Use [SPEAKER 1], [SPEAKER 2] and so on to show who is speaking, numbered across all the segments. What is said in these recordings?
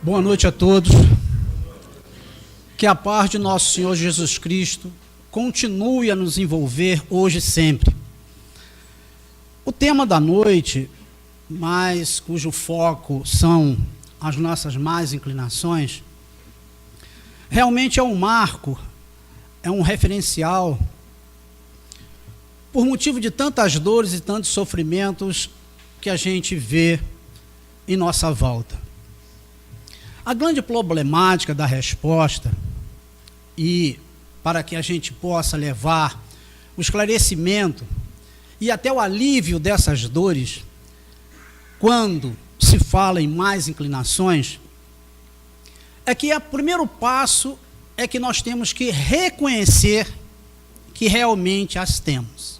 [SPEAKER 1] Boa noite a todos. Que a paz de nosso Senhor Jesus Cristo continue a nos envolver hoje e sempre. O tema da noite, mas cujo foco são as nossas más inclinações, realmente é um marco, é um referencial, por motivo de tantas dores e tantos sofrimentos que a gente vê em nossa volta. A grande problemática da resposta, e para que a gente possa levar o esclarecimento e até o alívio dessas dores, quando se fala em más inclinações, é que o primeiro passo é que nós temos que reconhecer que realmente as temos.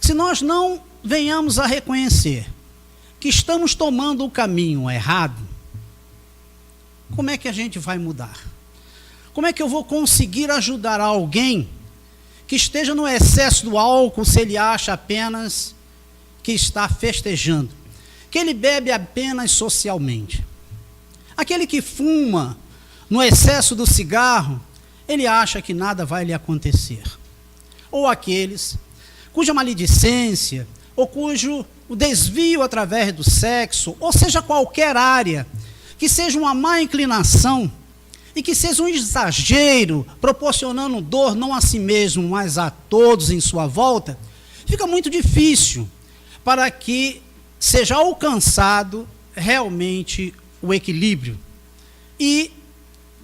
[SPEAKER 1] Se nós não venhamos a reconhecer que estamos tomando o caminho errado, como é que a gente vai mudar? Como é que eu vou conseguir ajudar alguém que esteja no excesso do álcool, se ele acha apenas que está festejando, que ele bebe apenas socialmente? Aquele que fuma no excesso do cigarro, ele acha que nada vai lhe acontecer. Ou aqueles cuja maledicência, ou cujo o desvio através do sexo, ou seja, qualquer área, que seja uma má inclinação e que seja um exagero, proporcionando dor não a si mesmo, mas a todos em sua volta, fica muito difícil para que seja alcançado realmente o equilíbrio. E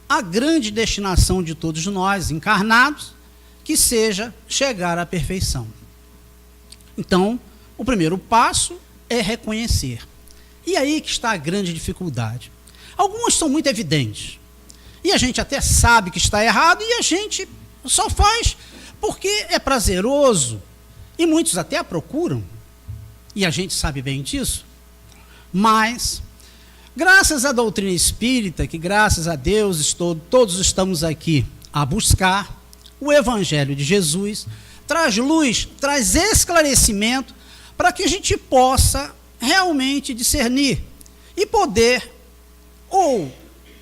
[SPEAKER 1] a grande destinação de todos nós, encarnados, que seja chegar à perfeição. Então, o primeiro passo é reconhecer. E aí que está a grande dificuldade. Algumas são muito evidentes. E a gente até sabe que está errado e a gente só faz porque é prazeroso. E muitos até a procuram. E a gente sabe bem disso. Mas, graças à doutrina espírita, que graças a Deus todos estamos aqui a buscar, o Evangelho de Jesus traz luz, traz esclarecimento para que a gente possa realmente discernir e poder ou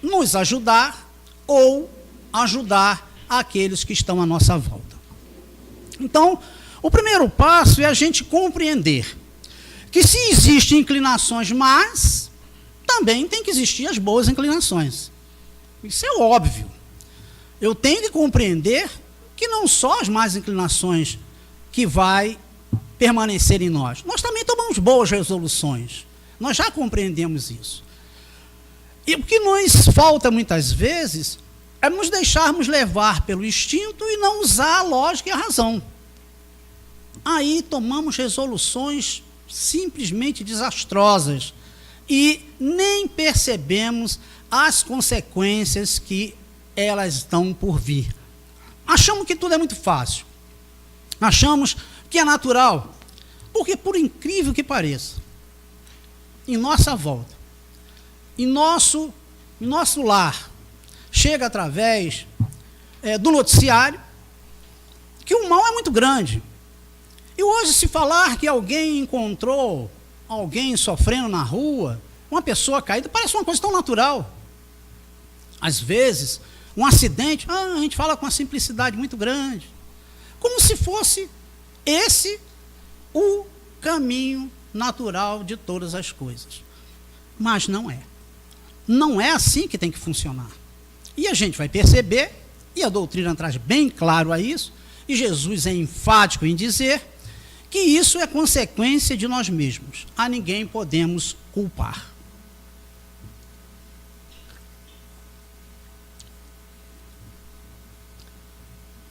[SPEAKER 1] nos ajudar ou ajudar aqueles que estão à nossa volta. Então, o primeiro passo é a gente compreender que se existem inclinações más, também tem que existir as boas inclinações. Isso é óbvio. Eu tenho que compreender que não só as más inclinações que vai permanecer em nós. Nós também tomamos boas resoluções. Nós já compreendemos isso. E o que nos falta muitas vezes é nos deixarmos levar pelo instinto e não usar a lógica e a razão. Aí tomamos resoluções simplesmente desastrosas e nem percebemos as consequências que elas estão por vir. Achamos que tudo é muito fácil. Achamos que é natural. Porque, por incrível que pareça, em nossa volta, em nosso lar, chega através do noticiário que o mal é muito grande. E hoje, se falar que alguém encontrou alguém sofrendo na rua, uma pessoa caída, parece uma coisa tão natural. Às vezes, um acidente, a gente fala com uma simplicidade muito grande, como se fosse esse o caminho natural de todas as coisas. Mas não é. Não é assim que tem que funcionar. E a gente vai perceber, e a doutrina traz bem claro a isso, e Jesus é enfático em dizer que isso é consequência de nós mesmos. A ninguém podemos culpar.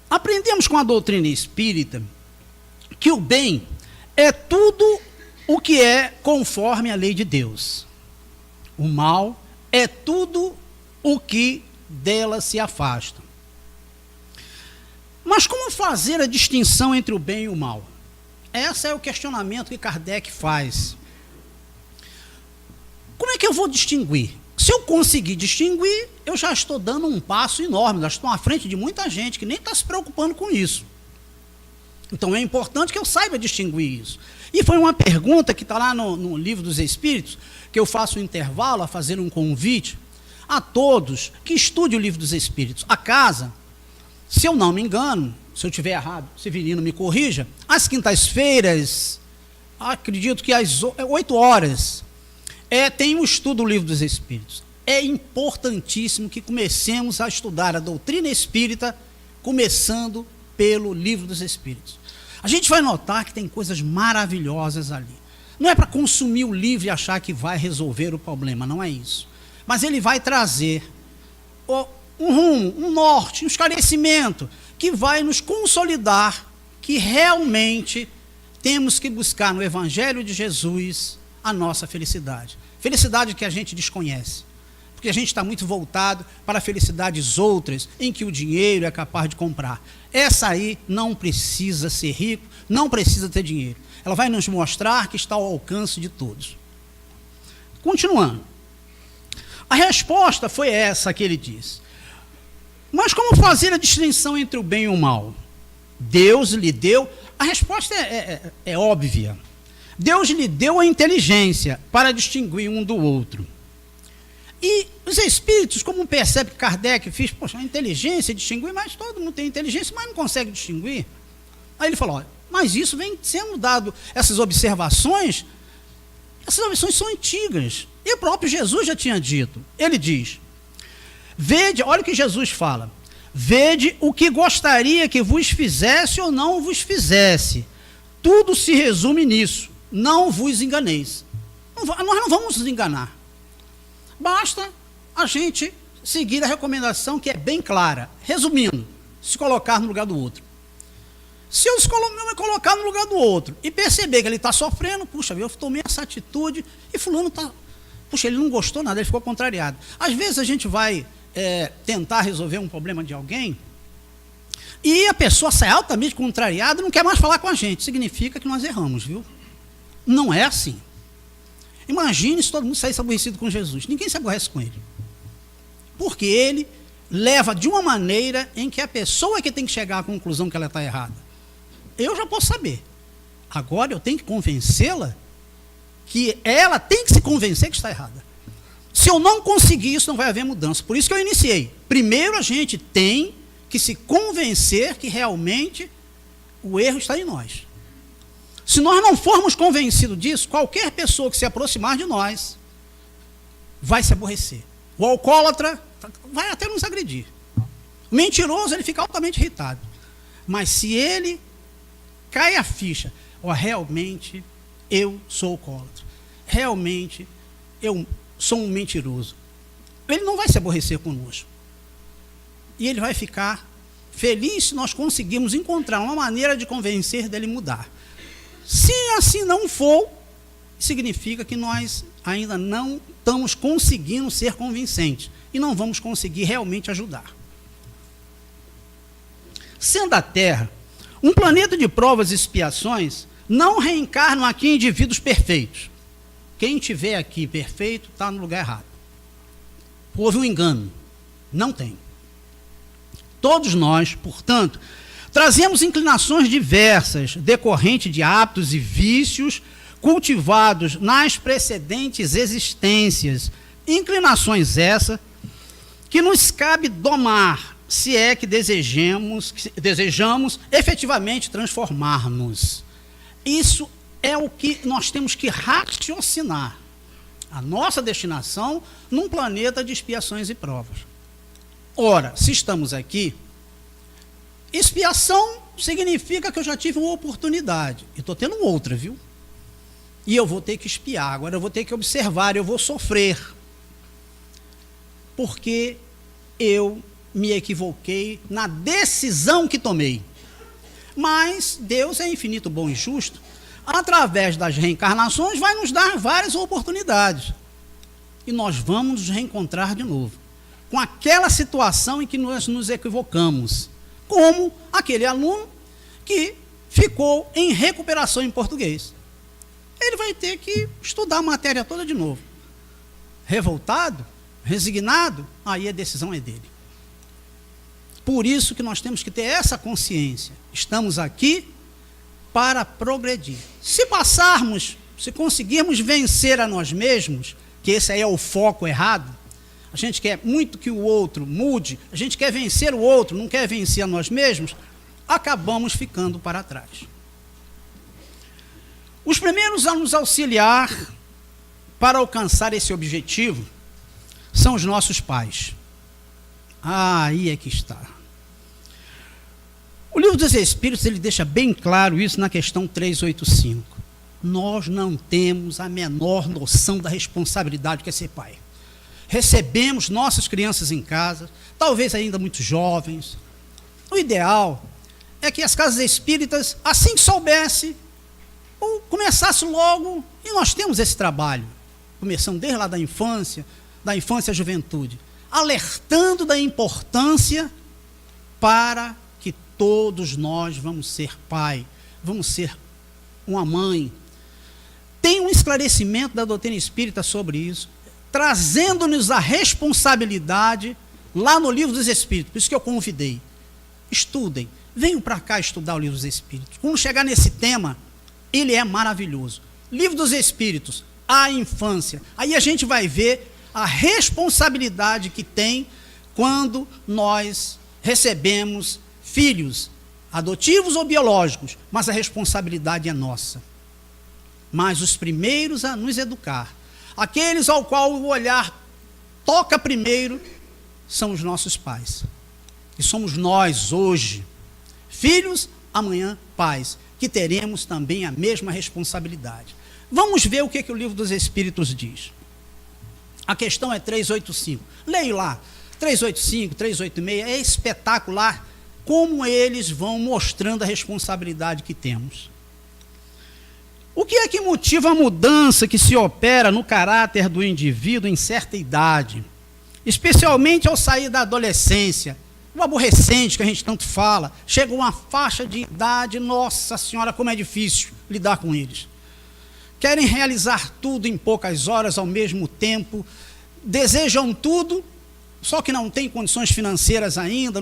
[SPEAKER 1] Aprendemos com a doutrina espírita que o bem é tudo o que é conforme a lei de Deus. O mal é tudo o que dela se afasta. Mas como fazer a distinção entre o bem e o mal? Esse é o questionamento que Kardec faz. Como é que eu vou distinguir? Se eu conseguir distinguir, eu já estou dando um passo enorme, já estou à frente de muita gente que nem está se preocupando com isso. Então é importante que eu saiba distinguir isso. E foi uma pergunta que está lá no Livro dos Espíritos, que eu faço um intervalo a fazer um convite, a todos que estudem o Livro dos Espíritos. A casa, se eu não me engano, se eu estiver errado, Severino me corrija, às quintas-feiras, acredito que às 8 horas, tem o estudo do Livro dos Espíritos. É importantíssimo que comecemos a estudar a doutrina espírita, começando pelo Livro dos Espíritos. A gente vai notar que tem coisas maravilhosas ali. Não é para consumir o livro e achar que vai resolver o problema, não é isso. Mas ele vai trazer um rumo, um norte, um esclarecimento, que vai nos consolidar que realmente temos que buscar no Evangelho de Jesus a nossa felicidade. Felicidade que a gente desconhece. Porque a gente está muito voltado para felicidades outras, em que o dinheiro é capaz de comprar. Essa aí não precisa ser rico, não precisa ter dinheiro. Ela vai nos mostrar que está ao alcance de todos. Continuando. A resposta foi essa que ele diz. Mas como fazer a distinção entre o bem e o mal? Deus lhe deu... A resposta é óbvia. Deus lhe deu a inteligência para distinguir um do outro. E os espíritos, como percebe que Kardec fez, poxa, a inteligência distinguir, mas todo mundo tem inteligência, mas não consegue distinguir. Aí ele falou, olha, mas isso vem sendo dado, essas observações são antigas. E o próprio Jesus já tinha dito. Ele diz, vede, olha o que Jesus fala, vede o que gostaria que vos fizesse ou não vos fizesse. Tudo se resume nisso, não vos enganeis. Nós não vamos nos enganar. Basta a gente seguir a recomendação que é bem clara. Resumindo, se colocar no lugar do outro. Se eu me colocar no lugar do outro e perceber que ele está sofrendo, puxa, eu tomei essa atitude e fulano está... Puxa, ele não gostou nada, ele ficou contrariado. Às vezes a gente vai tentar resolver um problema de alguém e a pessoa sai altamente contrariada e não quer mais falar com a gente. Significa que nós erramos, viu? Não é assim. Imagine se todo mundo saísse aborrecido com Jesus. Ninguém se aborrece com ele. Porque ele leva de uma maneira em que a pessoa é que tem que chegar à conclusão que ela está errada. Eu já posso saber. Agora eu tenho que convencê-la que ela tem que se convencer que está errada. Se eu não conseguir isso, não vai haver mudança. Por isso que eu iniciei. Primeiro a gente tem que se convencer que realmente o erro está em nós. Se nós não formos convencidos disso, qualquer pessoa que se aproximar de nós vai se aborrecer. O alcoólatra vai até nos agredir. O mentiroso, ele fica altamente irritado. Mas se ele cai a ficha, realmente eu sou alcoólatra, realmente eu sou um mentiroso, ele não vai se aborrecer conosco. E ele vai ficar feliz se nós conseguirmos encontrar uma maneira de convencer dele mudar. Se assim não for, significa que nós ainda não estamos conseguindo ser convincentes e não vamos conseguir realmente ajudar. Sendo a Terra um planeta de provas e expiações, não reencarnam aqui indivíduos perfeitos. Quem tiver aqui perfeito está no lugar errado. Houve um engano. Não tem. Todos nós, portanto, trazemos inclinações diversas, decorrentes de hábitos e vícios cultivados nas precedentes existências. Inclinações essas que nos cabe domar, se é que desejamos efetivamente transformar-nos. Isso é o que nós temos que raciocinar. A nossa destinação num planeta de expiações e provas. Ora, se estamos aqui, expiação significa que eu já tive uma oportunidade. E estou tendo outra, viu? E eu vou ter que expiar. Agora eu vou ter que observar, eu vou sofrer. Porque eu me equivoquei na decisão que tomei. Mas Deus é infinito, bom e justo. Através das reencarnações vai nos dar várias oportunidades. E nós vamos nos reencontrar de novo. Com aquela situação em que nós nos equivocamos. Como aquele aluno que ficou em recuperação em português. Ele vai ter que estudar a matéria toda de novo. Revoltado, resignado, aí a decisão é dele. Por isso que nós temos que ter essa consciência. Estamos aqui para progredir. Se passarmos, se conseguirmos vencer a nós mesmos, que esse aí é o foco errado, a gente quer muito que o outro mude, a gente quer vencer o outro, não quer vencer a nós mesmos, acabamos ficando para trás. Os primeiros a nos auxiliar para alcançar esse objetivo são os nossos pais. Aí é que está. O Livro dos Espíritos, ele deixa bem claro isso na questão 385. Nós não temos a menor noção da responsabilidade que é ser pai. Recebemos nossas crianças em casa, talvez ainda muito jovens. O ideal é que as casas espíritas, assim que soubesse, ou começasse logo, e nós temos esse trabalho, começando desde lá da infância à juventude, alertando da importância para que todos nós vamos ser pai, vamos ser uma mãe. Tem um esclarecimento da doutrina espírita sobre isso, trazendo-nos a responsabilidade lá no Livro dos Espíritos. Por isso que eu convidei. Estudem, venham para cá estudar o Livro dos Espíritos. Quando chegar nesse tema, ele é maravilhoso. Livro dos Espíritos, a infância. Aí a gente vai ver a responsabilidade que tem quando nós recebemos filhos, adotivos ou biológicos, mas a responsabilidade é nossa. Mas os primeiros a nos educar, aqueles ao qual o olhar toca primeiro, são os nossos pais. E somos nós hoje, filhos, amanhã pais, que teremos também a mesma responsabilidade. Vamos ver o que o Livro dos Espíritos diz. A questão é 385. Leio lá, 385, 386, é espetacular como eles vão mostrando a responsabilidade que temos. O que é que motiva a mudança que se opera no caráter do indivíduo em certa idade, especialmente ao sair da adolescência? O aborrecente que a gente tanto fala, chega uma faixa de idade, nossa senhora, como é difícil lidar com eles. Querem realizar tudo em poucas horas ao mesmo tempo, desejam tudo, só que não tem condições financeiras ainda,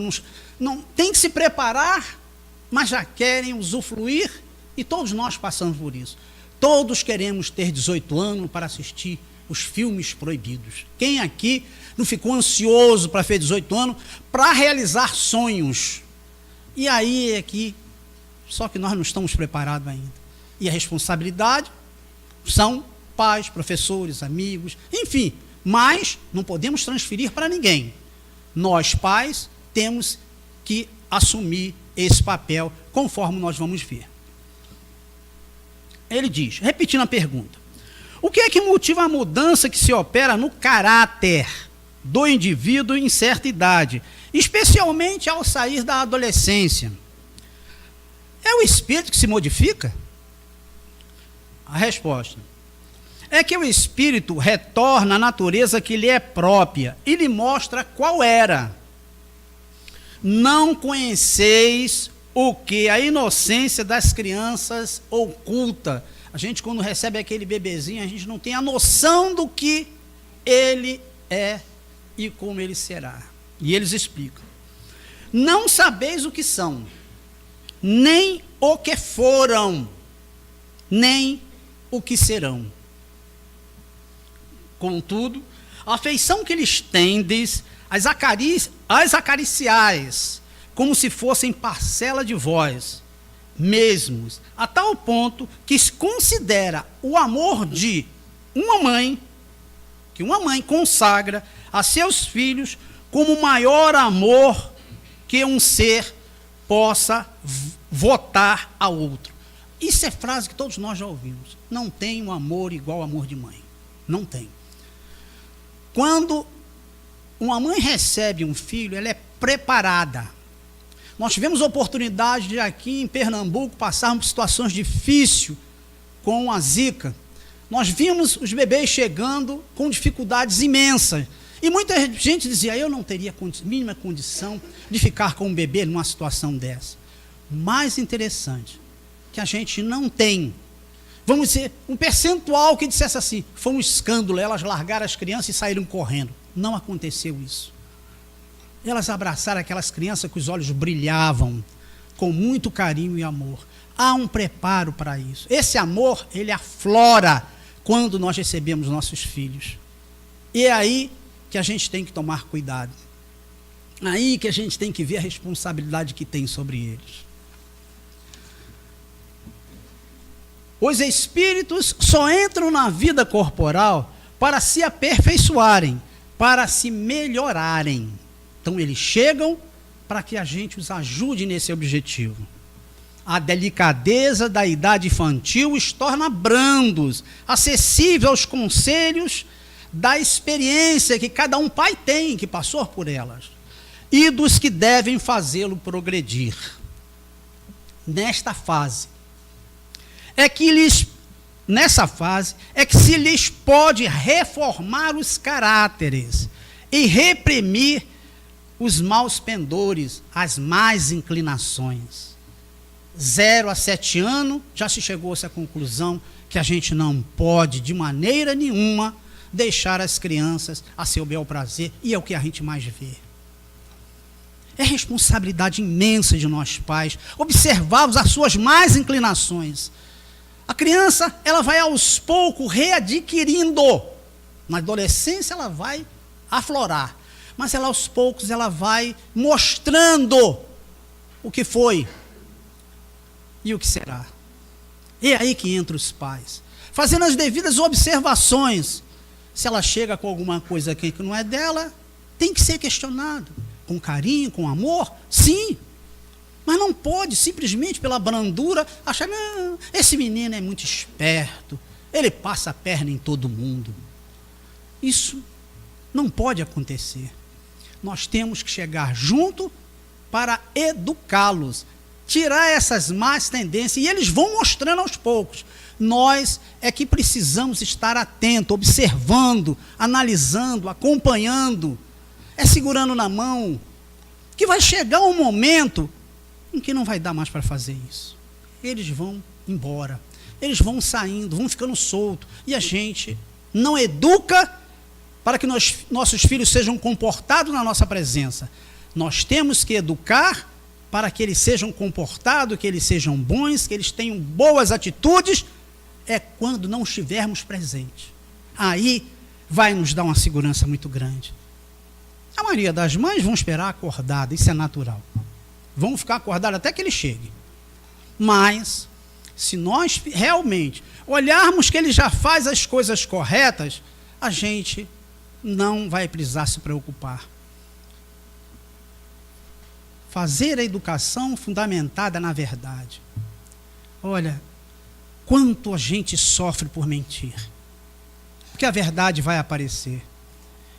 [SPEAKER 1] não tem que se preparar, mas já querem usufruir, e todos nós passamos por isso. Todos queremos ter 18 anos para assistir os filmes proibidos. Quem aqui não ficou ansioso para fazer 18 anos para realizar sonhos? E aí é que, só que nós não estamos preparados ainda. E a responsabilidade são pais, professores, amigos, enfim, mas não podemos transferir para ninguém. Nós, pais, temos que assumir esse papel, conforme nós vamos ver. Ele diz, repetindo a pergunta, o que é que motiva a mudança que se opera no caráter do indivíduo em certa idade, especialmente ao sair da adolescência? É o espírito que se modifica? A resposta é que o espírito retorna à natureza que lhe é própria e lhe mostra qual era. Não conheceis o que a inocência das crianças oculta. A gente, quando recebe aquele bebezinho, a gente não tem a noção do que ele é e como ele será. E eles explicam. Não sabeis o que são, nem o que foram, nem o que serão. Contudo, a afeição que lhes tendes, as acariciais, como se fossem parcela de vós mesmos, a tal ponto que se considera o amor de uma mãe, que uma mãe consagra a seus filhos como o maior amor que um ser possa votar a outro. Isso é frase que todos nós já ouvimos. Não tem um amor igual ao amor de mãe. Não tem. Quando uma mãe recebe um filho, ela é preparada. Nós tivemos a oportunidade de aqui em Pernambuco passarmos por situações difíceis com a Zika. Nós vimos os bebês chegando com dificuldades imensas. E muita gente dizia, eu não teria mínima condição de ficar com um bebê numa situação dessa. Mais interessante, que a gente não tem, vamos dizer, um percentual que dissesse assim, foi um escândalo, elas largaram as crianças e saíram correndo. Não aconteceu isso. Elas abraçaram aquelas crianças que os olhos brilhavam, com muito carinho e amor. Há um preparo para isso. Esse amor, ele aflora quando nós recebemos nossos filhos. E é aí que a gente tem que tomar cuidado. Aí que a gente tem que ver a responsabilidade que tem sobre eles. Os espíritos só entram na vida corporal para se aperfeiçoarem, para se melhorarem. Então eles chegam para que a gente os ajude nesse objetivo. A delicadeza da idade infantil os torna brandos, acessíveis aos conselhos da experiência que cada um pai tem, que passou por elas, e dos que devem fazê-lo progredir. Nessa fase é que se lhes pode reformar os caráteres e reprimir os maus pendores, as más inclinações. 0 a 7 anos, já se chegou a essa conclusão que a gente não pode, de maneira nenhuma, deixar as crianças a seu bel prazer, e é o que a gente mais vê. É responsabilidade imensa de nós pais observarmos as suas más inclinações. A criança, ela vai aos poucos readquirindo. Na adolescência ela vai aflorar, mas ela aos poucos ela vai mostrando o que foi e o que será. É aí que entra os pais, fazendo as devidas observações. Se ela chega com alguma coisa aqui que não é dela, tem que ser questionado. Com carinho, com amor, sim. Mas não pode, simplesmente pela brandura, achar, não, esse menino é muito esperto, ele passa a perna em todo mundo. Isso não pode acontecer. Nós temos que chegar junto para educá-los, tirar essas más tendências, e eles vão mostrando aos poucos. Nós é que precisamos estar atentos, observando, analisando, acompanhando, segurando na mão, que vai chegar um momento em que não vai dar mais para fazer isso. Eles vão embora, eles vão saindo, vão ficando soltos, e a gente não educa para que nossos filhos sejam comportados na nossa presença. Nós temos que educar para que eles sejam comportados, que eles sejam bons, que eles tenham boas atitudes, é quando não estivermos presentes. Aí vai nos dar uma segurança muito grande. A maioria das mães vão esperar acordada, isso é natural. Vão ficar acordadas até que ele chegue. Mas, se nós realmente olharmos que ele já faz as coisas corretas, a gente não vai precisar se preocupar. Fazer a educação fundamentada na verdade. Olha, quanto a gente sofre por mentir. Porque a verdade vai aparecer.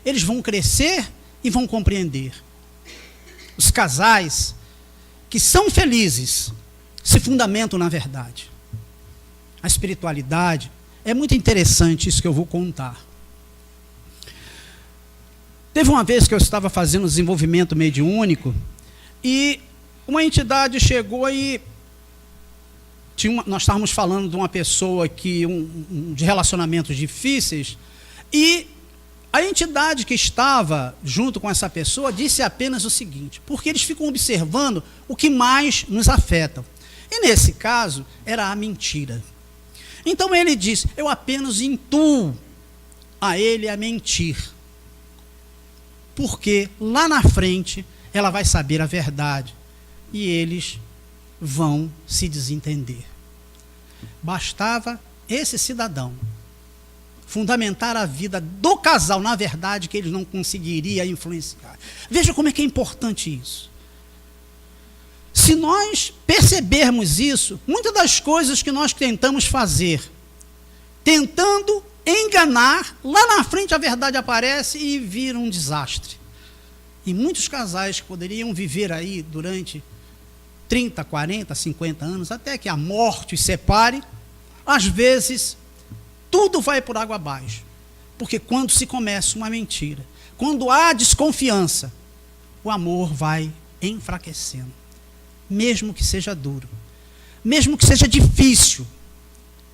[SPEAKER 1] Eles vão crescer e vão compreender. Os casais que são felizes se fundamentam na verdade. A espiritualidade, é muito interessante isso que eu vou contar. Teve uma vez que eu estava fazendo desenvolvimento mediúnico e uma entidade chegou e nós estávamos falando de uma pessoa de relacionamentos difíceis, e a entidade que estava junto com essa pessoa disse apenas o seguinte, porque eles ficam observando o que mais nos afeta. E nesse caso, era a mentira. Então ele disse, eu apenas intuo a ele a mentir. Porque lá na frente, ela vai saber a verdade. E eles vão se desentender. Bastava esse cidadão fundamentar a vida do casal na verdade que ele não conseguiria influenciar. Veja como é que é importante isso. Se nós percebermos isso, muitas das coisas que nós tentamos fazer, tentando enganar, lá na frente a verdade aparece e vira um desastre. E muitos casais que poderiam viver aí durante 30, 40, 50 anos, até que a morte os separe, às vezes tudo vai por água abaixo. Porque quando se começa uma mentira, quando há desconfiança, o amor vai enfraquecendo. Mesmo que seja duro, mesmo que seja difícil,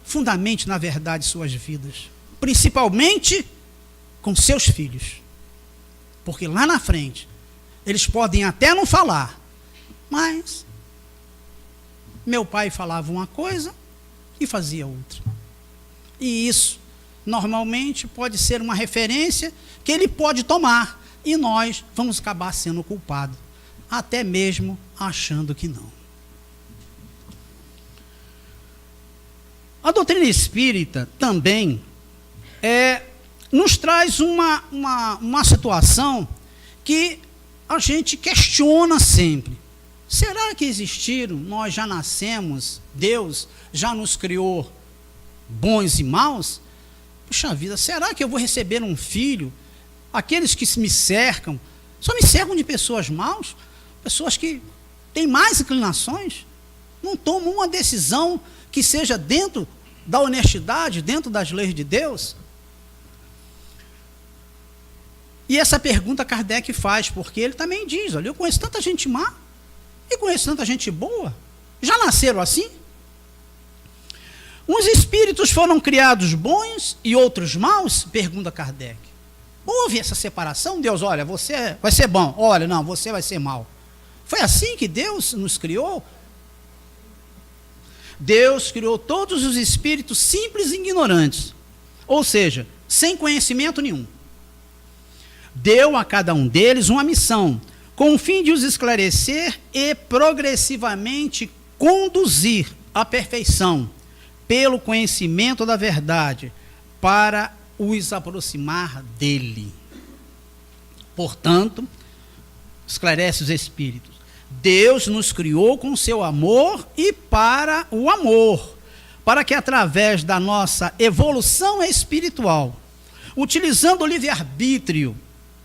[SPEAKER 1] fundamente na verdade suas vidas, principalmente com seus filhos. Porque lá na frente, eles podem até não falar, mas meu pai falava uma coisa e fazia outra. E isso normalmente pode ser uma referência que ele pode tomar, e nós vamos acabar sendo culpados, até mesmo achando que não. A doutrina espírita também nos traz uma situação que a gente questiona sempre. Será que existiram? Nós já nascemos, Deus já nos criou bons e maus? Puxa vida, será que eu vou receber um filho? Aqueles que me cercam, só me cercam de pessoas maus? Pessoas que têm mais inclinações? Não tomam uma decisão que seja dentro da honestidade, dentro das leis de Deus? E essa pergunta Kardec faz, porque ele também diz, olha, eu conheço tanta gente má, e conheço tanta gente boa, já nasceram assim? Uns espíritos foram criados bons e outros maus? Pergunta Kardec. Houve essa separação? Deus, olha, você vai ser bom, olha, não, você vai ser mau. Foi assim que Deus nos criou? Deus criou todos os espíritos simples e ignorantes, ou seja, sem conhecimento nenhum. Deu a cada um deles uma missão, com o fim de os esclarecer e progressivamente conduzir à perfeição, pelo conhecimento da verdade, para os aproximar dele. Portanto, esclarece os espíritos, Deus nos criou com seu amor e para o amor, para que através da nossa evolução espiritual, utilizando o livre-arbítrio,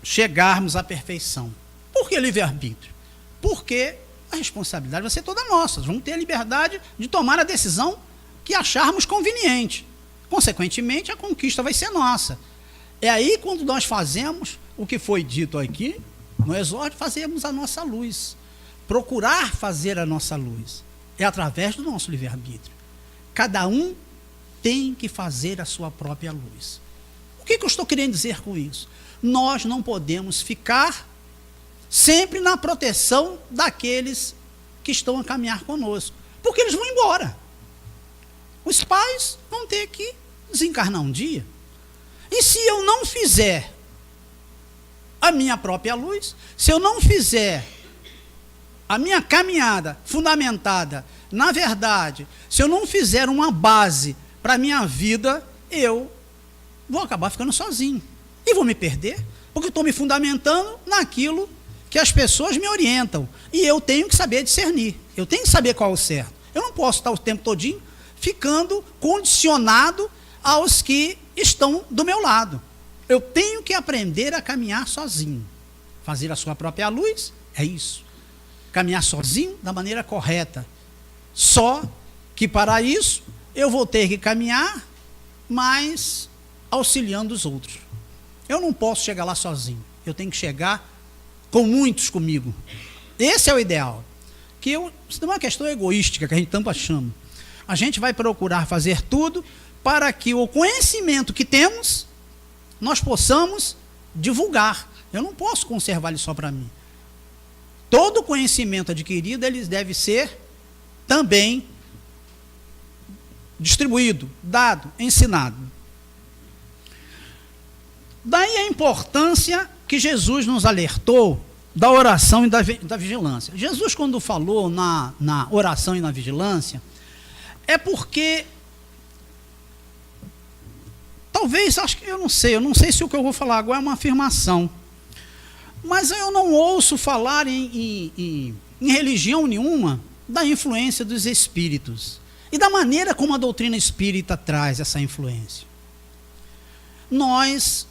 [SPEAKER 1] chegarmos à perfeição. Por que livre-arbítrio? Porque a responsabilidade vai ser toda nossa. Vamos ter a liberdade de tomar a decisão que acharmos conveniente. Consequentemente, a conquista vai ser nossa. É aí quando nós fazemos o que foi dito aqui, no exórdio, fazemos a nossa luz. Procurar fazer a nossa luz. É através do nosso livre-arbítrio. Cada um tem que fazer a sua própria luz. O que eu estou querendo dizer com isso? Nós não podemos ficar sempre na proteção daqueles que estão a caminhar conosco, porque eles vão embora. Os pais vão ter que desencarnar um dia. E se eu não fizer a minha própria luz, se eu não fizer a minha caminhada fundamentada na verdade, se eu não fizer uma base para a minha vida, eu vou acabar ficando sozinho. E vou me perder, porque estou me fundamentando naquilo que as pessoas me orientam. E eu tenho que saber discernir. Eu tenho que saber qual é o certo. Eu não posso estar o tempo todinho ficando condicionado aos que estão do meu lado. Eu tenho que aprender a caminhar sozinho. Fazer a sua própria luz, é isso. Caminhar sozinho da maneira correta. Só que para isso eu vou ter que caminhar, mas auxiliando os outros. Eu não posso chegar lá sozinho. Eu tenho que chegar com muitos comigo. Esse é o ideal. Isso não é uma questão egoística que a gente tanto chama. A gente vai procurar fazer tudo para que o conhecimento que temos, nós possamos divulgar. Eu não posso conservar ele só para mim. Todo conhecimento adquirido, ele deve ser também distribuído, dado, ensinado. Daí a importância que Jesus nos alertou da oração e da vigilância. Jesus, quando falou na oração e na vigilância, é porque, talvez, eu não sei se o que eu vou falar agora é uma afirmação, mas eu não ouço falar em religião nenhuma da influência dos espíritos e da maneira como a doutrina espírita traz essa influência. Nós,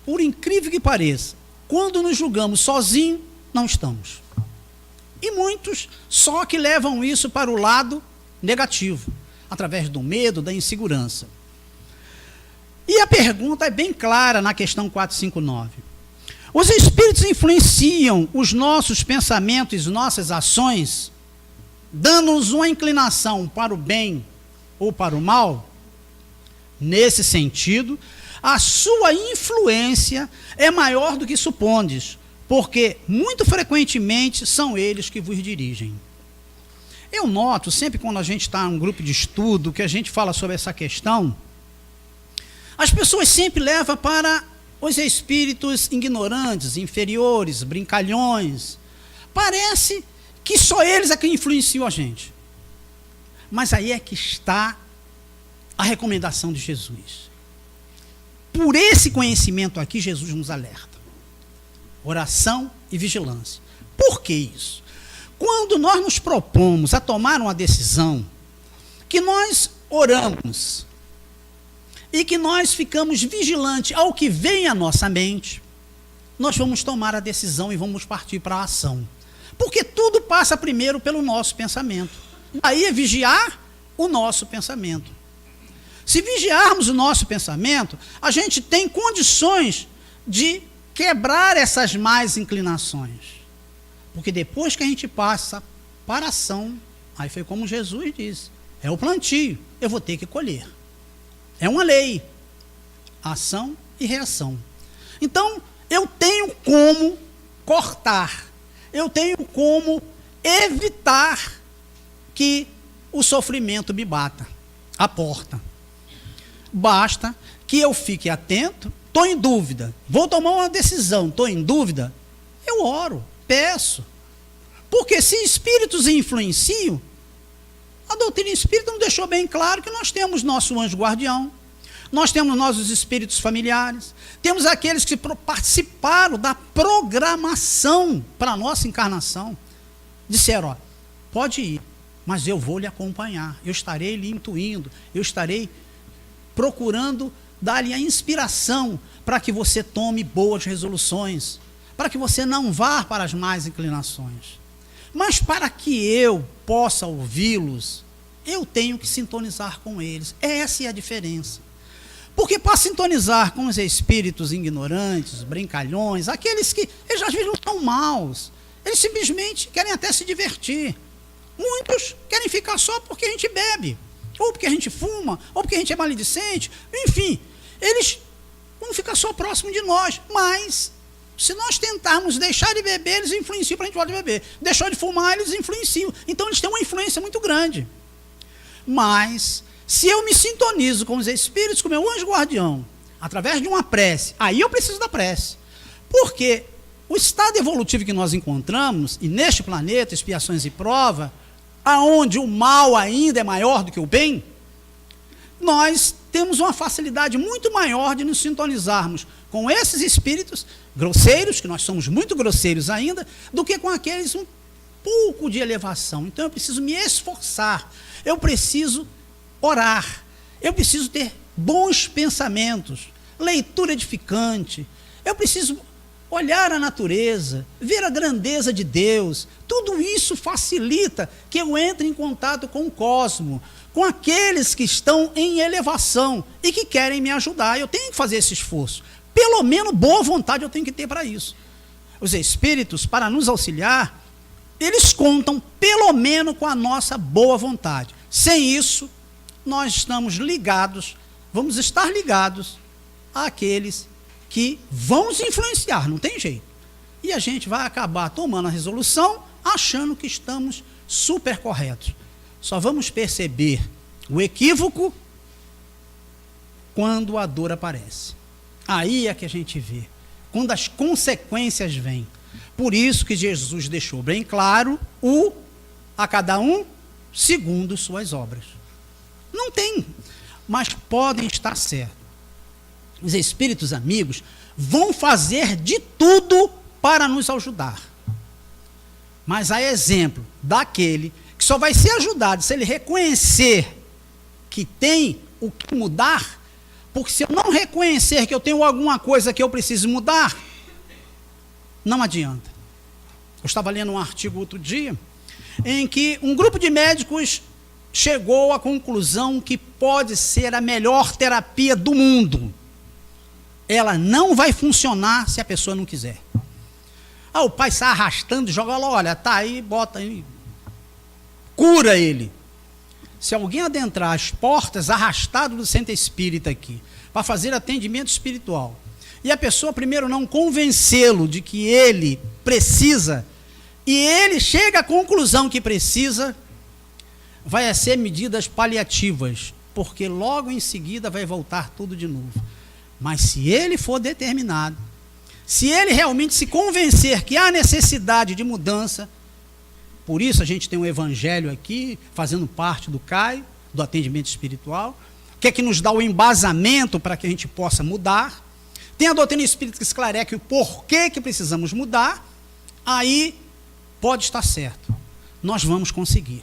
[SPEAKER 1] por incrível que pareça, quando nos julgamos sozinhos, não estamos. E muitos só que levam isso para o lado negativo, através do medo, da insegurança. E a pergunta é bem clara na questão 459. Os espíritos influenciam os nossos pensamentos e nossas ações, dando-nos uma inclinação para o bem ou para o mal? Nesse sentido, a sua influência é maior do que supondes, porque muito frequentemente são eles que vos dirigem. Eu noto, sempre quando a gente está em um grupo de estudo, que a gente fala sobre essa questão, As pessoas sempre levam para os espíritos ignorantes, inferiores, brincalhões. Parece que só eles é que influenciam a gente. Mas aí é que está a recomendação de Jesus. Por esse conhecimento aqui, Jesus nos alerta. Oração e vigilância. Por que isso? Quando nós nos propomos a tomar uma decisão, que nós oramos e que nós ficamos vigilantes ao que vem à nossa mente, nós vamos tomar a decisão e vamos partir para a ação. Porque tudo passa primeiro pelo nosso pensamento. Aí é vigiar o nosso pensamento. Se vigiarmos o nosso pensamento, a gente tem condições de quebrar essas más inclinações. Porque depois que a gente passa para a ação, aí foi como Jesus disse, é o plantio, eu vou ter que colher. É uma lei, ação e reação. Então, eu tenho como cortar, eu tenho como evitar que o sofrimento me bata à porta. Basta que eu fique atento, estou em dúvida, vou tomar uma decisão, estou em dúvida, eu oro, peço. Porque se espíritos influenciam, a doutrina espírita nos deixou bem claro que nós temos nosso anjo guardião, nós temos nossos espíritos familiares, temos aqueles que participaram da programação para a nossa encarnação. Disseram, ó, pode ir, mas eu vou lhe acompanhar, eu estarei lhe intuindo, eu estarei procurando dar-lhe a inspiração para que você tome boas resoluções, para que você não vá para as más inclinações. Mas para que eu possa ouvi-los, eu tenho que sintonizar com eles. Essa é a diferença. Porque para sintonizar com os espíritos ignorantes, brincalhões, aqueles que eles às vezes não são maus, eles simplesmente querem até se divertir. Muitos querem ficar só porque a gente bebe, ou porque a gente fuma, ou porque a gente é maledicente, enfim, eles vão ficar só próximo de nós, mas se nós tentarmos deixar de beber, eles influenciam para a gente voltar a beber. Deixou de fumar, eles influenciam. Então eles têm uma influência muito grande. Mas, se eu me sintonizo com os espíritos, com o meu anjo guardião, através de uma prece, aí eu preciso da prece. Porque o estado evolutivo que nós encontramos, e neste planeta, expiações e prova, aonde o mal ainda é maior do que o bem, nós temos uma facilidade muito maior de nos sintonizarmos com esses espíritos grosseiros, que nós somos muito grosseiros ainda, do que com aqueles um pouco de elevação. Então eu preciso me esforçar, eu preciso orar, eu preciso ter bons pensamentos, leitura edificante, eu preciso olhar a natureza, ver a grandeza de Deus. Tudo isso facilita que eu entre em contato com o cosmos, com aqueles que estão em elevação e que querem me ajudar. Eu tenho que fazer esse esforço. Pelo menos boa vontade eu tenho que ter para isso. Os espíritos, para nos auxiliar, eles contam pelo menos com a nossa boa vontade. Sem isso, nós estamos ligados, vamos estar ligados àqueles que vão nos influenciar, não tem jeito. E a gente vai acabar tomando a resolução achando que estamos super corretos. Só vamos perceber o equívoco quando a dor aparece. Aí é que a gente vê, quando as consequências vêm. Por isso que Jesus deixou bem claro a cada um segundo suas obras. Não tem, mas podem estar certos. Os espíritos amigos vão fazer de tudo para nos ajudar. Mas há exemplo daquele que só vai ser ajudado se ele reconhecer que tem o que mudar, porque se eu não reconhecer que eu tenho alguma coisa que eu preciso mudar, não adianta. Eu estava lendo um artigo outro dia, em que um grupo de médicos chegou à conclusão que pode ser a melhor terapia do mundo. Ela não vai funcionar se a pessoa não quiser. O pai está arrastando, joga lá, olha, tá aí, bota aí, cura ele. Se alguém adentrar as portas arrastado do centro espírita aqui, para fazer atendimento espiritual, e a pessoa primeiro não convencê-lo de que ele precisa, e ele chega à conclusão que precisa, vai ser medidas paliativas, porque logo em seguida vai voltar tudo de novo. Mas se ele for determinado, se ele realmente se convencer que há necessidade de mudança, por isso a gente tem um evangelho aqui, fazendo parte do CAI, do atendimento espiritual, que é que nos dá o embasamento para que a gente possa mudar. Tem a doutrina espírita que esclarece o porquê que precisamos mudar. Aí pode estar certo, nós vamos conseguir.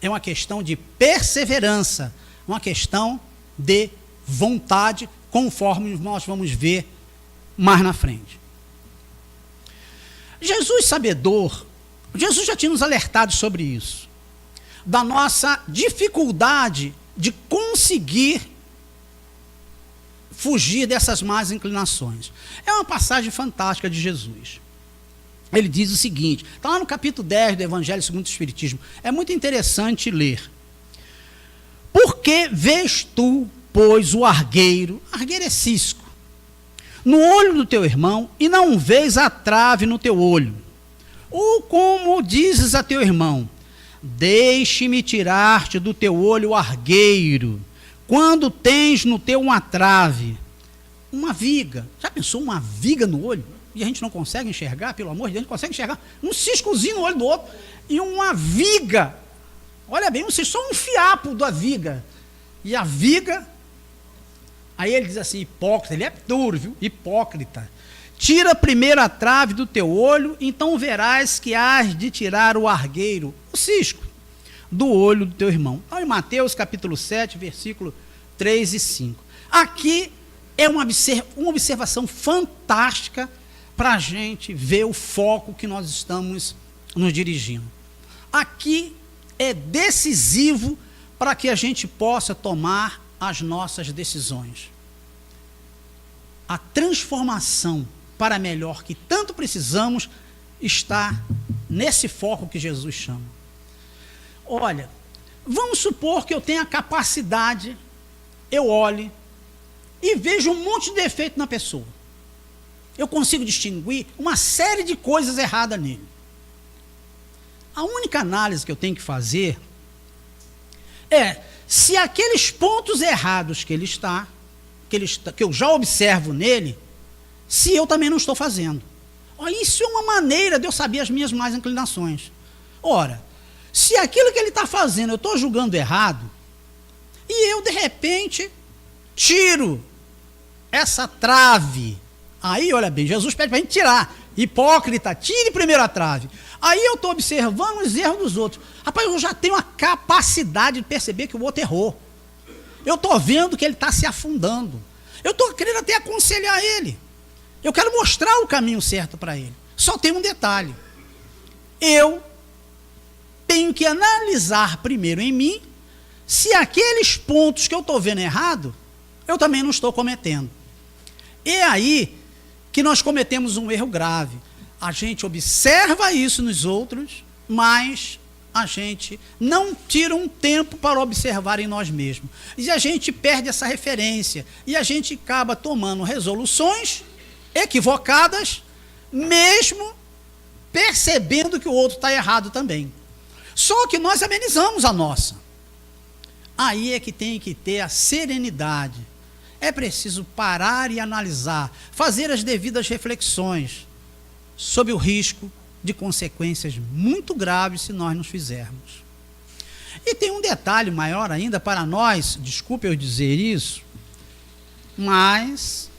[SPEAKER 1] É uma questão de perseverança, uma questão de vontade, conforme nós vamos ver mais na frente. Jesus sabedor, Jesus já tinha nos alertado sobre isso, da nossa dificuldade de conseguir fugir dessas más inclinações. É uma passagem fantástica de Jesus. Ele diz o seguinte, está lá no capítulo 10 do Evangelho segundo o Espiritismo, é muito interessante ler. Por que vês tu, pois, o argueiro é cisco, no olho do teu irmão, e não vês a trave no teu olho? Ou como dizes a teu irmão, deixe-me tirar-te do teu olho o argueiro, quando tens no teu uma trave, uma viga. Já pensou uma viga no olho? E a gente não consegue enxergar, pelo amor de Deus, a gente consegue enxergar um ciscozinho no olho do outro, e uma viga, olha bem, só um fiapo da viga, e a viga, aí ele diz assim, hipócrita, ele é duro, viu? Hipócrita, tira primeiro a trave do teu olho, então verás que hás de tirar o argueiro, o cisco, do olho do teu irmão. Então, em Mateus capítulo 7, versículo 3 e 5. Aqui é uma observação fantástica para a gente ver o foco que nós estamos nos dirigindo. Aqui é decisivo para que a gente possa tomar as nossas decisões. A transformação para melhor que tanto precisamos está nesse foco que Jesus chama. Olha, vamos supor que eu tenha a capacidade, eu olhe e vejo um monte de defeito na pessoa. Eu consigo distinguir uma série de coisas erradas nele. A única análise que eu tenho que fazer é se aqueles pontos errados que eu já observo nele, se eu também não estou fazendo. Isso é uma maneira de eu saber as minhas más inclinações. Ora, se aquilo que ele está fazendo eu estou julgando errado, e eu de repente tiro essa trave, aí olha bem, Jesus pede para a gente tirar. Hipócrita, tire primeiro a trave. Aí eu estou observando os erros dos outros. Rapaz, eu já tenho a capacidade de perceber que o outro errou. Eu estou vendo que ele está se afundando. Eu estou querendo até aconselhar ele. Eu quero mostrar o caminho certo para ele. Só tem um detalhe. Eu tenho que analisar primeiro em mim se aqueles pontos que eu estou vendo errado, eu também não estou cometendo. É aí que nós cometemos um erro grave. A gente observa isso nos outros, mas a gente não tira um tempo para observar em nós mesmos. E a gente perde essa referência. E a gente acaba tomando resoluções equivocadas, mesmo percebendo que o outro está errado também. Só que nós amenizamos a nossa. Aí é que tem que ter a serenidade. É preciso parar e analisar, fazer as devidas reflexões sobre o risco de consequências muito graves se nós não fizermos. E tem um detalhe maior ainda para nós, desculpe eu dizer isso, mas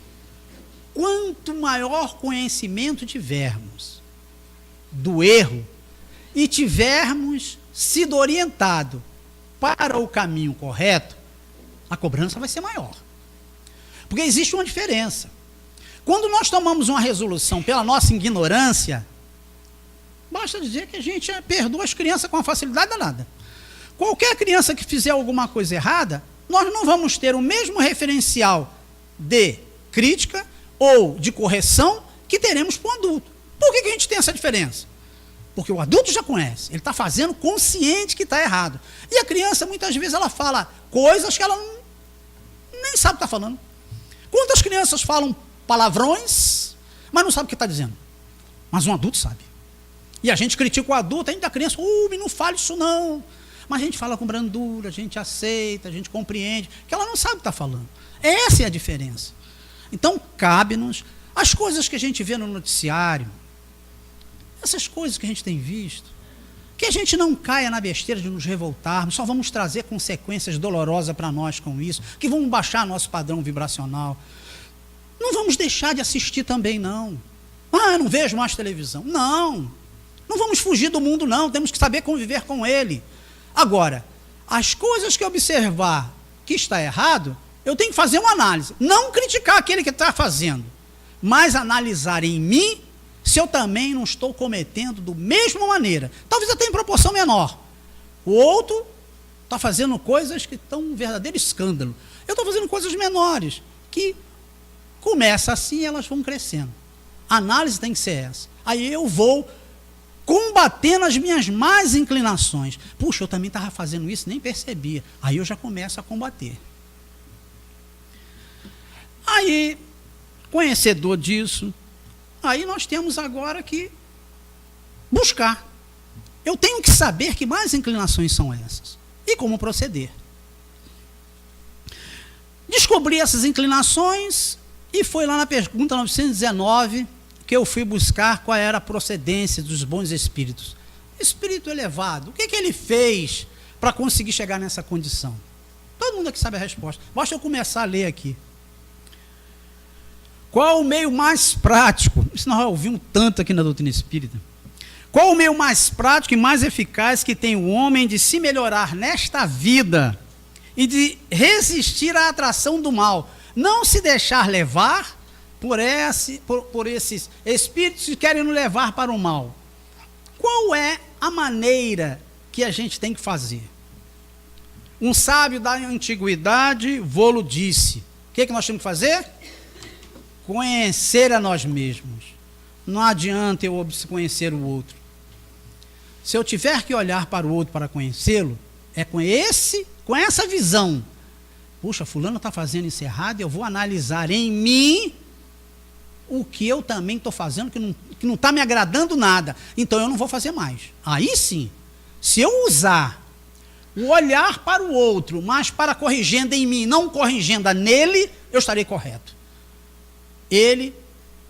[SPEAKER 1] quanto maior conhecimento tivermos do erro e tivermos sido orientado para o caminho correto, a cobrança vai ser maior. Porque existe uma diferença. Quando nós tomamos uma resolução pela nossa ignorância, basta dizer que a gente perdoa as crianças com uma facilidade danada. Qualquer criança que fizer alguma coisa errada, nós não vamos ter o mesmo referencial de crítica ou de correção que teremos para o adulto. Por que a gente tem essa diferença? Porque o adulto já conhece, ele está fazendo consciente que está errado. E a criança, muitas vezes, ela fala coisas que ela nem sabe o que está falando. Quantas crianças falam palavrões, mas não sabe o que está dizendo? Mas um adulto sabe. E a gente critica o adulto, ainda a criança, não fale isso não. mas a gente fala com brandura, a gente aceita, a gente compreende, que ela não sabe o que está falando. Essa é a diferença. Então, cabe-nos as coisas que a gente vê no noticiário, essas coisas que a gente tem visto, que a gente não caia na besteira de nos revoltarmos, só vamos trazer consequências dolorosas para nós com isso, que vão baixar nosso padrão vibracional. Não vamos deixar de assistir também, não. Ah, eu não vejo mais televisão. Não vamos fugir do mundo, não, temos que saber conviver com ele. Agora, as coisas que observar que está errado, eu tenho que fazer uma análise, não criticar aquele que está fazendo, mas analisar em mim se eu também não estou cometendo da mesma maneira, talvez até em proporção menor. O outro está fazendo coisas que estão um verdadeiro escândalo. Eu estou fazendo coisas menores, que começa assim e elas vão crescendo. A análise tem que ser essa. Aí eu vou combatendo as minhas más inclinações. Puxa, eu também estava fazendo isso, nem percebia. Aí eu já começo a combater. Aí, conhecedor disso, aí nós temos agora que buscar. Eu tenho que saber que mais inclinações são essas e como proceder. Descobri essas inclinações e foi lá na pergunta 919 que eu fui buscar qual era a procedência dos bons espíritos. Espírito elevado, o que ele fez para conseguir chegar nessa condição? Todo mundo aqui sabe a resposta. Basta eu começar a ler aqui. Qual o meio mais prático? Isso nós ouvimos tanto aqui na doutrina espírita. Qual o meio mais prático e mais eficaz que tem o homem de se melhorar nesta vida e de resistir à atração do mal? Não se deixar levar por esses espíritos que querem nos levar para o mal. Qual é a maneira que a gente tem que fazer? Um sábio da antiguidade vô-lo disse. O que nós temos que fazer? Conhecer a nós mesmos. Não adianta eu conhecer o outro. Se eu tiver que olhar para o outro para conhecê-lo, é com essa visão. Puxa, fulano está fazendo isso errado, eu vou analisar em mim o que eu também estou fazendo, que não está me agradando nada. Então eu não vou fazer mais. Aí sim, se eu usar o olhar para o outro, mas para corrigenda em mim, não corrigenda nele, eu estarei correto. Ele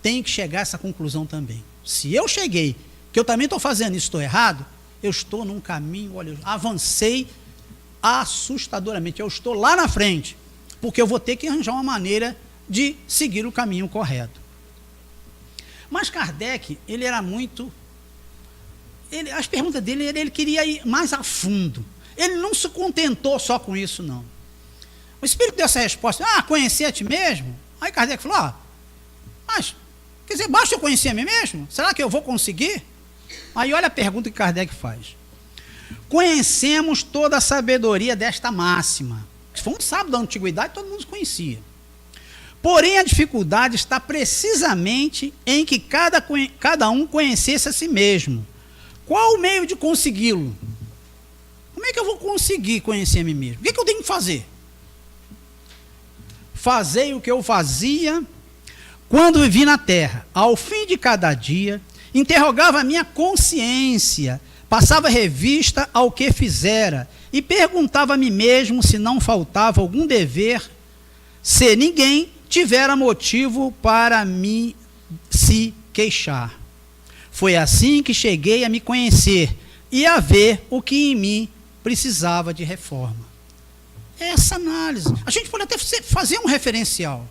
[SPEAKER 1] tem que chegar a essa conclusão também. Se eu cheguei, que eu também estou fazendo isso, estou errado, eu estou num caminho, olha, avancei assustadoramente, eu estou lá na frente, porque eu vou ter que arranjar uma maneira de seguir o caminho correto. Mas Kardec, ele era muito... as perguntas dele, ele queria ir mais a fundo. Ele não se contentou só com isso, não. O Espírito deu essa resposta, conhecer a ti mesmo? Aí Kardec falou, mas, quer dizer, basta eu conhecer a mim mesmo? Será que eu vou conseguir? Aí olha a pergunta que Kardec faz. Conhecemos toda a sabedoria desta máxima. Se for um sábio da antiguidade, todo mundo conhecia. Porém, a dificuldade está precisamente em que cada um conhecesse a si mesmo. Qual o meio de consegui-lo? Como é que eu vou conseguir conhecer a mim mesmo? O que eu tenho que fazer? Fazei o que eu fazia quando vivi na terra. Ao fim de cada dia, interrogava a minha consciência, passava revista ao que fizera e perguntava a mim mesmo se não faltava algum dever, se ninguém tivera motivo para me se queixar. Foi assim que cheguei a me conhecer e a ver o que em mim precisava de reforma. Essa análise. A gente pode até fazer um referencial.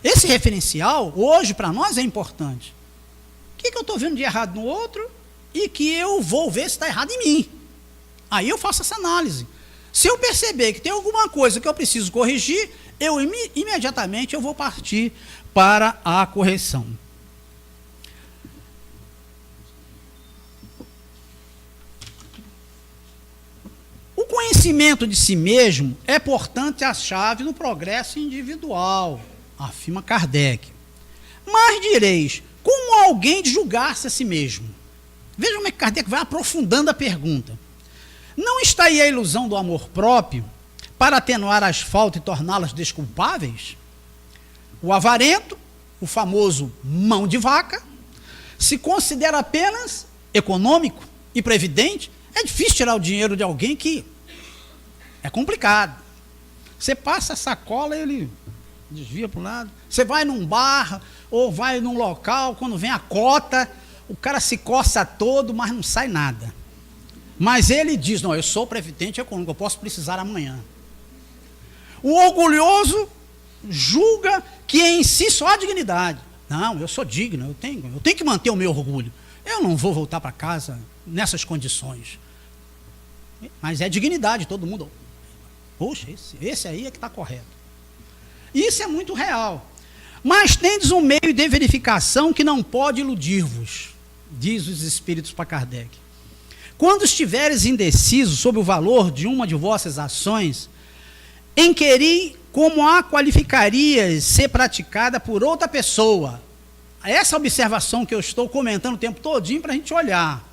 [SPEAKER 1] Esse referencial, hoje, para nós é importante. O que eu estou vendo de errado no outro e que eu vou ver se está errado em mim. Aí eu faço essa análise. Se eu perceber que tem alguma coisa que eu preciso corrigir, imediatamente eu vou partir para a correção. O conhecimento de si mesmo é, portanto, a chave do progresso individual, afirma Kardec. Mas direis, como alguém de julgar-se a si mesmo? Veja como é que Kardec vai aprofundando a pergunta. Não está aí a ilusão do amor próprio para atenuar as faltas e torná-las desculpáveis? O avarento, o famoso mão de vaca, se considera apenas econômico e previdente, É difícil tirar o dinheiro de alguém que é complicado. Você passa a sacola e ele desvia para o lado. Você vai num bar ou vai num local, quando vem a cota, o cara se coça todo, mas não sai nada. Mas ele diz, não, eu sou previdente econômico, eu posso precisar amanhã. O orgulhoso julga que em si só há dignidade. Não, eu sou digno, eu tenho que manter o meu orgulho. Eu não vou voltar para casa nessas condições. Mas é dignidade, todo mundo. Poxa, esse aí é que está correto. Isso é muito real. Mas tendes um meio de verificação que não pode iludir-vos, diz os espíritos para Kardec. Quando estiveres indeciso sobre o valor de uma de vossas ações, inquiri como a qualificarias ser praticada por outra pessoa. Essa observação que eu estou comentando o tempo todinho para a gente olhar.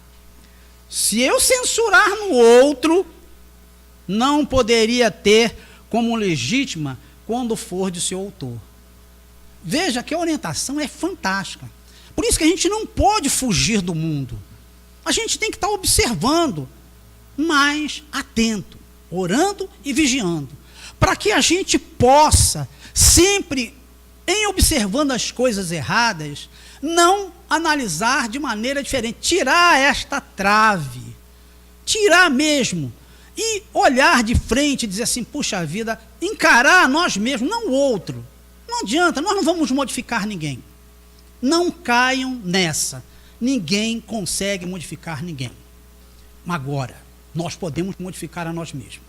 [SPEAKER 1] Se eu censurar no outro, não poderia ter como legítima quando for de seu autor. Veja que a orientação é fantástica. Por isso que a gente não pode fugir do mundo. A gente tem que estar observando, mas atento, orando e vigiando, para que a gente possa, sempre em observando as coisas erradas, não analisar de maneira diferente, tirar esta trave, tirar mesmo, e olhar de frente e dizer assim, puxa vida, encarar nós mesmos, não o outro. Não adianta, nós não vamos modificar ninguém. Não caiam nessa. Ninguém consegue modificar ninguém. Agora, nós podemos modificar a nós mesmos.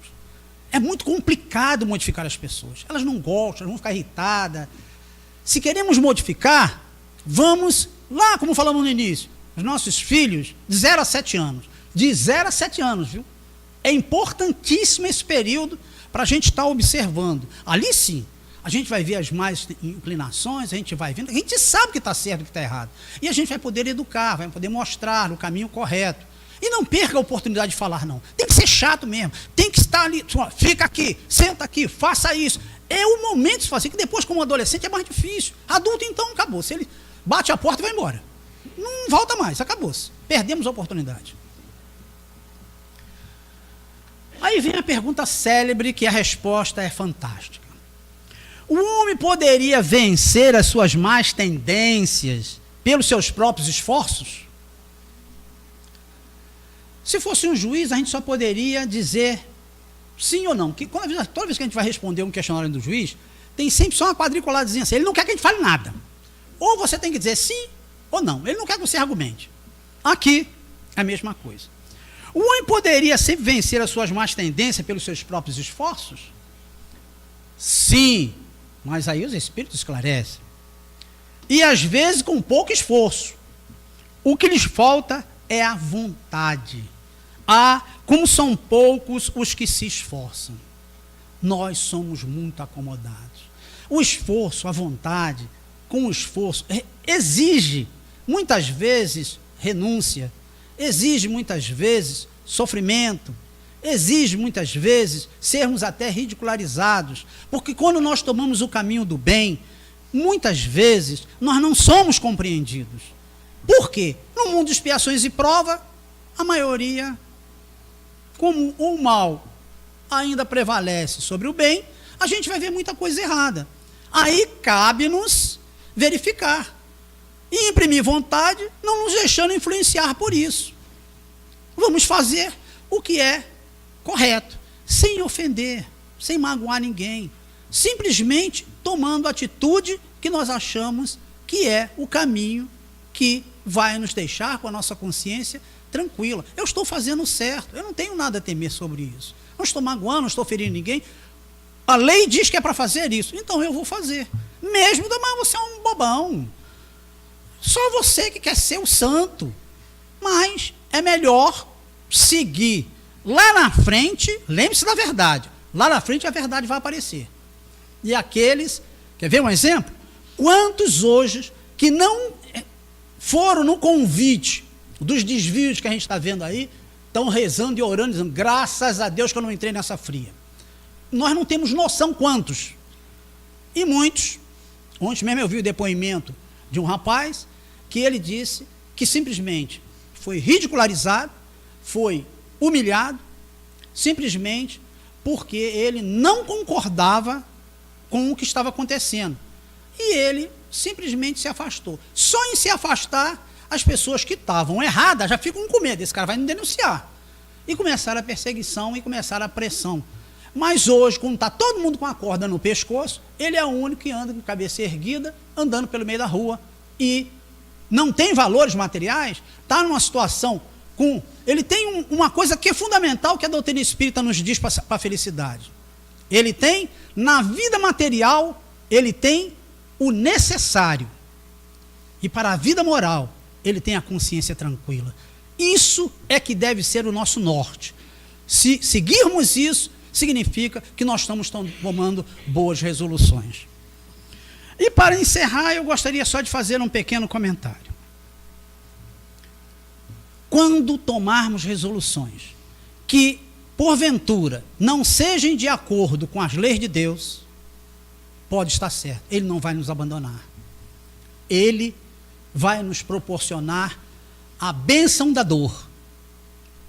[SPEAKER 1] É muito complicado modificar as pessoas. Elas não gostam, elas vão ficar irritadas. Se queremos modificar, vamos lá, como falamos no início, os nossos filhos, de 0 a 7 anos. De 0 a 7 anos, viu? É importantíssimo esse período para a gente estar observando. Ali sim, a gente vai ver as más inclinações, a gente vai vendo, a gente sabe que está certo e que está errado. E a gente vai poder educar, vai poder mostrar o caminho correto. E não perca a oportunidade de falar, não. Tem que ser chato mesmo, tem que estar ali, fica aqui, senta aqui, faça isso. É o momento de se fazer, que depois, como adolescente, é mais difícil. Adulto, então, acabou. Se ele bate a porta e vai embora. Não volta mais, acabou-se. Perdemos a oportunidade. Aí vem a pergunta célebre, que a resposta é fantástica. O homem poderia vencer as suas más tendências pelos seus próprios esforços? Se fosse um juiz, a gente só poderia dizer sim ou não. Que toda vez que a gente vai responder um questionário do juiz, tem sempre só uma quadriculadazinha assim. Ele não quer que a gente fale nada. Ou você tem que dizer sim ou não. Ele não quer que você argumente. Aqui é a mesma coisa. O homem poderia sempre vencer as suas más tendências pelos seus próprios esforços? Sim, mas aí os espíritos esclarecem. E às vezes com pouco esforço. O que lhes falta é a vontade. Como são poucos os que se esforçam. Nós somos muito acomodados. O esforço, a vontade, com o esforço, exige muitas vezes renúncia, exige muitas vezes sofrimento, exige muitas vezes sermos até ridicularizados, porque quando nós tomamos o caminho do bem, muitas vezes nós não somos compreendidos. Por quê? No mundo de expiações e prova, a maioria, como o mal ainda prevalece sobre o bem, a gente vai ver muita coisa errada. Aí cabe-nos verificar e imprimir vontade, não nos deixando influenciar por isso. Vamos fazer o que é correto, sem ofender, sem magoar ninguém, simplesmente tomando a atitude que nós achamos que é o caminho que vai nos deixar com a nossa consciência tranquila. Eu estou fazendo certo, eu não tenho nada a temer sobre isso. Não estou magoando, não estou ferindo ninguém. A lei diz que é para fazer isso, então eu vou fazer. Mesmo, mas você é um bobão. Só você que quer ser o santo. Mas é melhor seguir lá na frente, lembre-se da verdade. Lá na frente a verdade vai aparecer. E aqueles, quer ver um exemplo? Quantos hoje que não foram no convite dos desvios que a gente está vendo aí, estão rezando e orando, dizendo, graças a Deus que eu não entrei nessa fria. Nós não temos noção quantos. E muitos, ontem mesmo eu vi o depoimento de um rapaz, que ele disse que simplesmente foi ridicularizado, foi humilhado, simplesmente porque ele não concordava com o que estava acontecendo. E ele simplesmente se afastou. Só em se afastar, as pessoas que estavam erradas já ficam com medo, esse cara vai me denunciar. E começaram a perseguição e começaram a pressão. Mas hoje, quando está todo mundo com a corda no pescoço, ele é o único que anda com a cabeça erguida, andando pelo meio da rua, e não tem valores materiais, está numa situação com... Ele tem uma coisa que é fundamental, que a doutrina espírita nos diz para a felicidade. Ele tem, na vida material, ele tem o necessário. E para a vida moral, ele tem a consciência tranquila. Isso é que deve ser o nosso norte. Se seguirmos isso, significa que nós estamos tomando boas resoluções. E para encerrar, eu gostaria só de fazer um pequeno comentário. Quando tomarmos resoluções que, porventura, não sejam de acordo com as leis de Deus, pode estar certo, Ele não vai nos abandonar. Ele vai nos proporcionar a bênção da dor.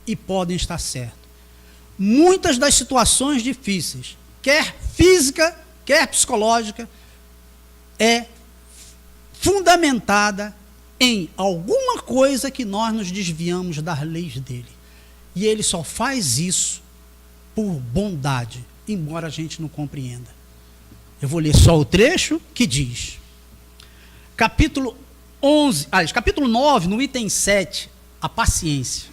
[SPEAKER 1] E podem estar certos. Muitas das situações difíceis, quer física, quer psicológica, é fundamentada em alguma coisa que nós nos desviamos das leis dele. E ele só faz isso por bondade, embora a gente não compreenda. Eu vou ler só o trecho que diz, capítulo 9, no item 7, a paciência.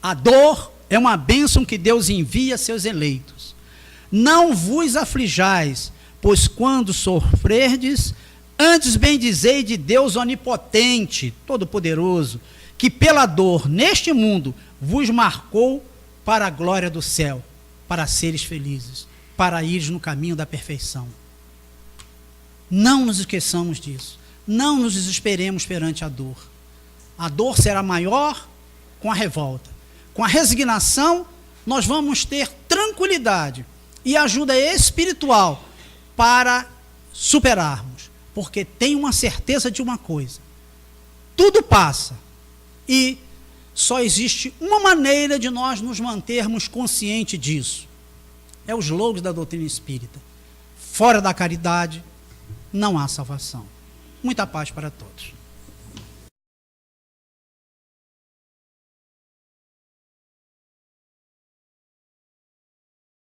[SPEAKER 1] A dor é uma bênção que Deus envia a seus eleitos. Não vos aflijais, pois quando sofrerdes, antes bendizei de Deus onipotente, todo-poderoso, que pela dor neste mundo vos marcou para a glória do céu, para seres felizes, para ires no caminho da perfeição. Não nos esqueçamos disso. Não nos desesperemos perante a dor. A dor será maior com a revolta. Com a resignação, nós vamos ter tranquilidade e ajuda espiritual para superarmos. Porque tenho uma certeza de uma coisa: tudo passa. E só existe uma maneira de nós nos mantermos conscientes disso. É os logos da doutrina espírita. Fora da caridade, não há salvação. Muita paz para todos.